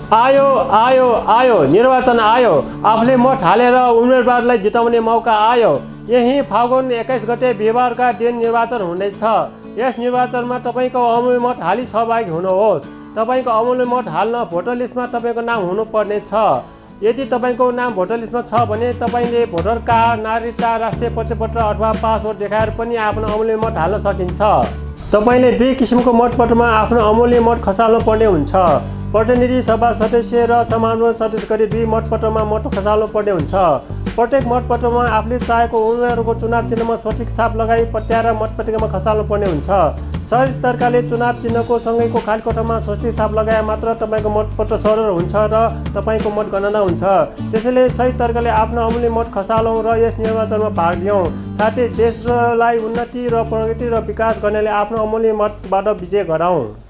आयो आयो आयो निर्वाचन आयो। आफूले मत हालेर उम्मेदवारलाई जिताउने मौका आयो। यही फागुन 21 गते बिहिबारका दिन निर्वाचन हुनेछ। यस निर्वाचनमा तपाईँको अमूल्य मत हाली सहभागी हुनुहोस्। तपाईँको अमूल्य मत हाल्न भोटर लिस्टमा तपाईँको नाम हुनुपर्ने छ। यदि तपाईँको नाम भोटर लिस्टमा छ भने तपाईँले भोटर कार्ड, नागरिकता, राष्ट्रिय परिचयपत्र अथवा पासपोर्ट देखाएर पनि आफ्नो अमूल्य मत हाल्न सकिन्छ। तपाईँले 2 किसिमको मतपत्रमा आफ्नो अमूल्य मत खसाल्नु पर्ने हुन्छ। प्रतिनिधि सभा सदस्य र समानुपातिक सदस्य गरी 2 मतपत्रमा मत खसाल्नु पर्ने हुन्छ। प्रत्येक मतपत्रमा आफूले चाहेको उम्मेदवारको चुनाव चिन्हमा सठिक छाप लगाई पत्याएर मतपत्रिकामा खसाल्नु पर्ने हुन्छ। सही तरिकाले चुनाव चिन्हको सँगैको खालकोटामा सठिक छाप लगाए मात्र तपाईँको मतपत्र सरल हुन्छ र तपाईँको मत गणना हुन्छ। त्यसैले सही तरिकाले आफ्नो अमूल्य मत खसालौँ र यस निर्वाचनमा भाग लियौँ। साथै देशलाई उन्नति र प्रगति र विकास गर्नेले आफ्नो अमूल्य मतबाट विजय गराउँ।